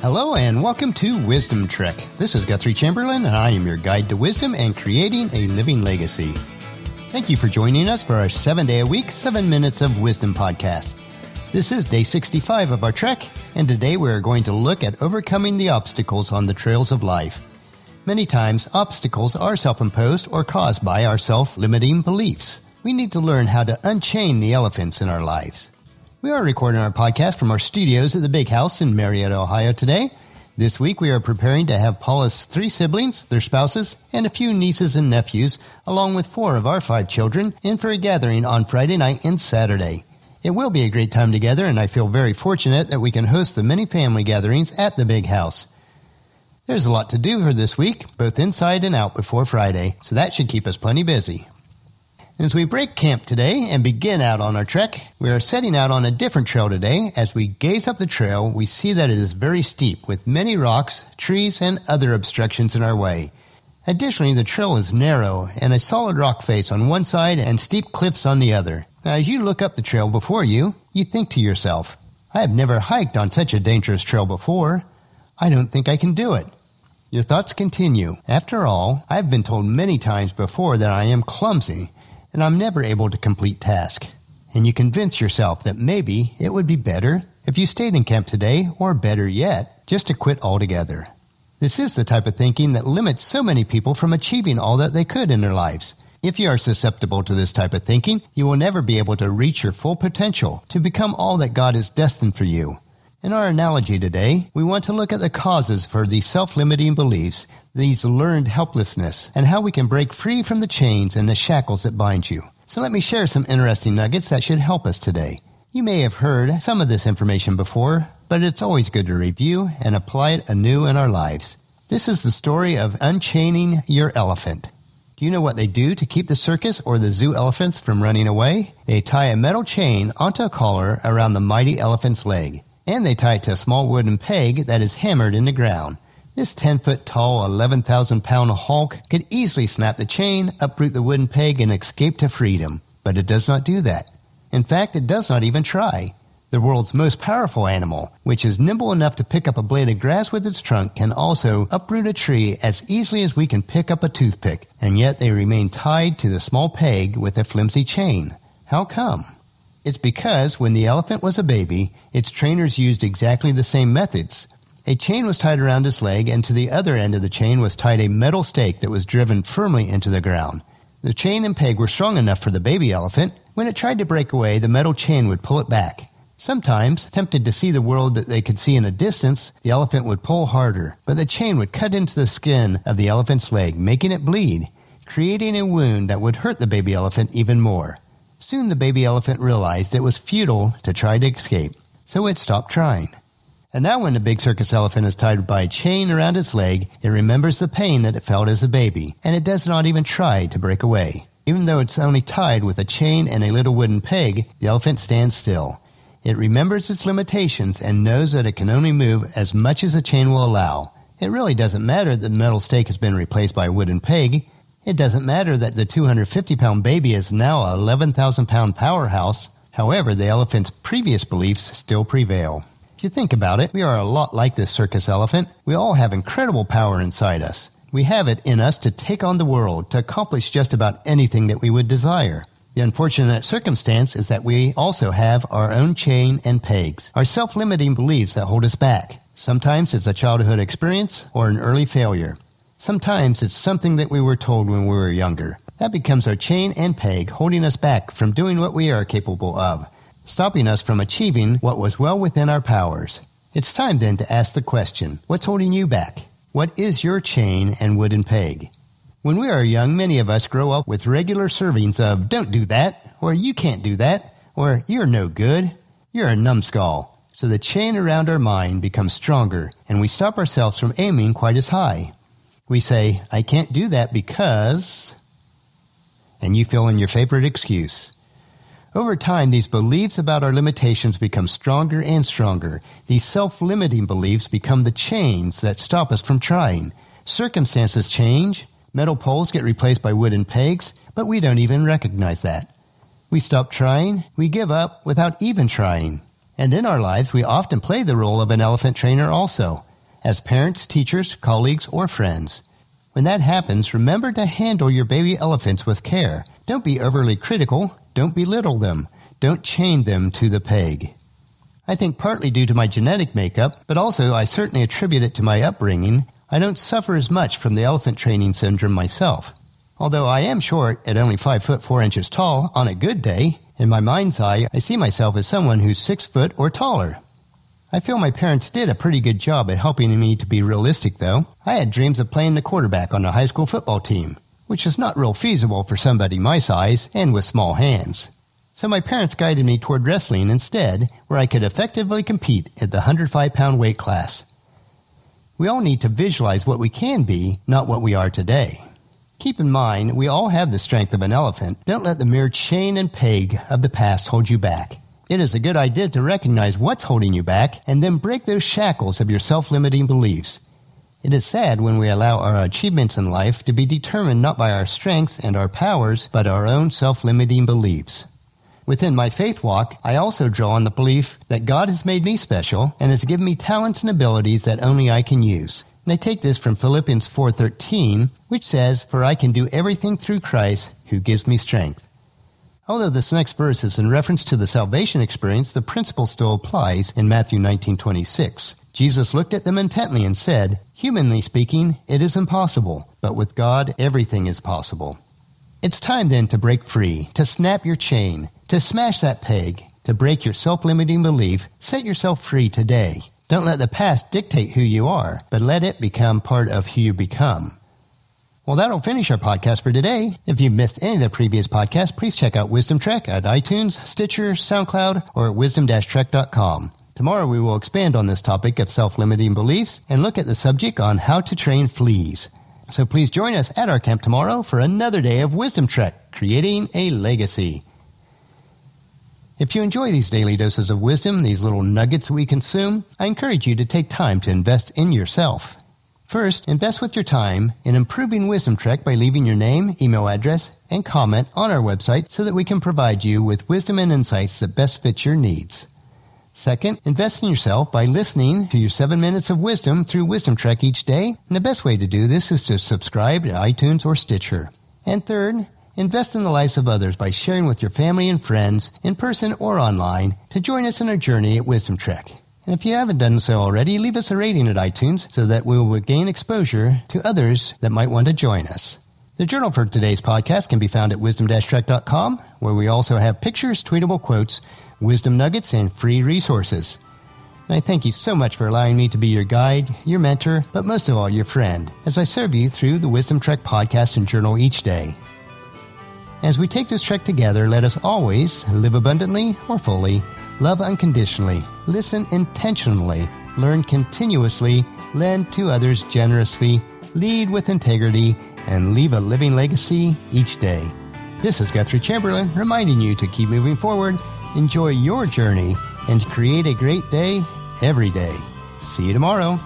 Hello and welcome to Wisdom Trek. This is Guthrie Chamberlain and I am your guide to wisdom and creating a living legacy. Thank you for joining us for our 7-day-a-week, 7 Minutes of Wisdom podcast. This is day 65 of our trek, and today we are going to look at overcoming the obstacles on the trails of life. Many times, obstacles are self-imposed or caused by our self-limiting beliefs. We need to learn how to unchain the elephants in our lives. We are recording our podcast from our studios at the Big House in Marietta, Ohio today. This week we are preparing to have Paula's 3 siblings, their spouses, and a few nieces and nephews, along with 4 of our 5 children, in for a gathering on Friday night and Saturday. It will be a great time together, and I feel very fortunate that we can host the many family gatherings at the Big House. There's a lot to do for this week, both inside and out before Friday, so that should keep us plenty busy. As we break camp today and begin out on our trek, we are setting out on a different trail today. As we gaze up the trail, we see that it is very steep with many rocks, trees, and other obstructions in our way. Additionally, the trail is narrow and a solid rock face on one side and steep cliffs on the other. Now, as you look up the trail before you, you think to yourself, I have never hiked on such a dangerous trail before. I don't think I can do it. Your thoughts continue. After all, I have been told many times before that I am clumsy, and I'm never able to complete tasks. And you convince yourself that maybe it would be better if you stayed in camp today, or better yet, just to quit altogether. This is the type of thinking that limits so many people from achieving all that they could in their lives. If you are susceptible to this type of thinking, you will never be able to reach your full potential to become all that God has destined for you. In our analogy today, we want to look at the causes for these self-limiting beliefs, these learned helplessness, and how we can break free from the chains and the shackles that bind you. So let me share some interesting nuggets that should help us today. You may have heard some of this information before, but it's always good to review and apply it anew in our lives. This is the story of unchaining your elephant. Do you know what they do to keep the circus or the zoo elephants from running away? They tie a metal chain onto a collar around the mighty elephant's leg, and they tie it to a small wooden peg that is hammered in the ground. This 10-foot-tall, 11,000-pound hulk could easily snap the chain, uproot the wooden peg, and escape to freedom. But it does not do that. In fact, it does not even try. The world's most powerful animal, which is nimble enough to pick up a blade of grass with its trunk, can also uproot a tree as easily as we can pick up a toothpick, and yet they remain tied to the small peg with a flimsy chain. How come? It's because when the elephant was a baby, its trainers used exactly the same methods. A chain was tied around its leg, and to the other end of the chain was tied a metal stake that was driven firmly into the ground. The chain and peg were strong enough for the baby elephant. When it tried to break away, the metal chain would pull it back. Sometimes, tempted to see the world that they could see in a distance, the elephant would pull harder, but the chain would cut into the skin of the elephant's leg, making it bleed, creating a wound that would hurt the baby elephant even more. Soon the baby elephant realized it was futile to try to escape, so it stopped trying. And now when the big circus elephant is tied by a chain around its leg, it remembers the pain that it felt as a baby, and it does not even try to break away. Even though it's only tied with a chain and a little wooden peg, the elephant stands still. It remembers its limitations and knows that it can only move as much as the chain will allow. It really doesn't matter that the metal stake has been replaced by a wooden peg. It doesn't matter that the 250-pound baby is now an 11,000-pound powerhouse. However, the elephant's previous beliefs still prevail. If you think about it, we are a lot like this circus elephant. We all have incredible power inside us. We have it in us to take on the world, to accomplish just about anything that we would desire. The unfortunate circumstance is that we also have our own chain and pegs, our self-limiting beliefs that hold us back. Sometimes it's a childhood experience or an early failure. Sometimes it's something that we were told when we were younger. That becomes our chain and peg, holding us back from doing what we are capable of, stopping us from achieving what was well within our powers. It's time then to ask the question, what's holding you back? What is your chain and wooden peg? When we are young, many of us grow up with regular servings of, don't do that, or you can't do that, or you're no good, you're a numbskull. So the chain around our mind becomes stronger, and we stop ourselves from aiming quite as high. We say, I can't do that because... and you fill in your favorite excuse. Over time, these beliefs about our limitations become stronger and stronger. These self-limiting beliefs become the chains that stop us from trying. Circumstances change. Metal poles get replaced by wooden pegs, but we don't even recognize that. We stop trying. We give up without even trying. And in our lives, we often play the role of an elephant trainer also. as parents, teachers, colleagues, or friends. When that happens, remember to handle your baby elephants with care. Don't be overly critical. Don't belittle them. Don't chain them to the peg. I think partly due to my genetic makeup, but also I certainly attribute it to my upbringing, I don't suffer as much from the elephant training syndrome myself. Although I am short at only 5 foot 4 inches tall on a good day, in my mind's eye, I see myself as someone who's 6 foot or taller. I feel my parents did a pretty good job at helping me to be realistic, though. I had dreams of playing the quarterback on a high school football team, which is not real feasible for somebody my size and with small hands. So my parents guided me toward wrestling instead, where I could effectively compete at the 105-pound weight class. We all need to visualize what we can be, not what we are today. Keep in mind, we all have the strength of an elephant. Don't let the mere chain and peg of the past hold you back. It is a good idea to recognize what's holding you back and then break those shackles of your self-limiting beliefs. It is sad when we allow our achievements in life to be determined not by our strengths and our powers, but our own self-limiting beliefs. Within my faith walk, I also draw on the belief that God has made me special and has given me talents and abilities that only I can use. And I take this from Philippians 4:13, which says, "For I can do everything through Christ who gives me strength." Although this next verse is in reference to the salvation experience, the principle still applies in Matthew 19:26. Jesus looked at them intently and said, "Humanly speaking, it is impossible, but with God everything is possible." It's time then to break free, to snap your chain, to smash that peg, to break your self-limiting belief. Set yourself free today. Don't let the past dictate who you are, but let it become part of who you become. Well, that'll finish our podcast for today. If you've missed any of the previous podcasts, please check out Wisdom Trek at iTunes, Stitcher, SoundCloud, or at wisdom-trek.com. Tomorrow we will expand on this topic of self-limiting beliefs and look at the subject on how to train fleas. So please join us at our camp tomorrow for another day of Wisdom Trek, creating a legacy. If you enjoy these daily doses of wisdom, these little nuggets we consume, I encourage you to take time to invest in yourself. First, invest with your time in improving Wisdom Trek by leaving your name, email address, and comment on our website so that we can provide you with wisdom and insights that best fit your needs. Second, invest in yourself by listening to your 7 minutes of wisdom through Wisdom Trek each day, and the best way to do this is to subscribe to iTunes or Stitcher. And third, invest in the lives of others by sharing with your family and friends, in person or online, to join us in our journey at Wisdom Trek. And if you haven't done so already, leave us a rating at iTunes so that we will gain exposure to others that might want to join us. The journal for today's podcast can be found at wisdom-trek.com, where we also have pictures, tweetable quotes, wisdom nuggets, and free resources. And I thank you so much for allowing me to be your guide, your mentor, but most of all, your friend, as I serve you through the Wisdom Trek podcast and journal each day. As we take this trek together, let us always live abundantly or fully, love unconditionally, listen intentionally, learn continuously, lend to others generously, lead with integrity, and leave a living legacy each day. This is Guthrie Chamberlain reminding you to keep moving forward, enjoy your journey, and create a great day every day. See you tomorrow.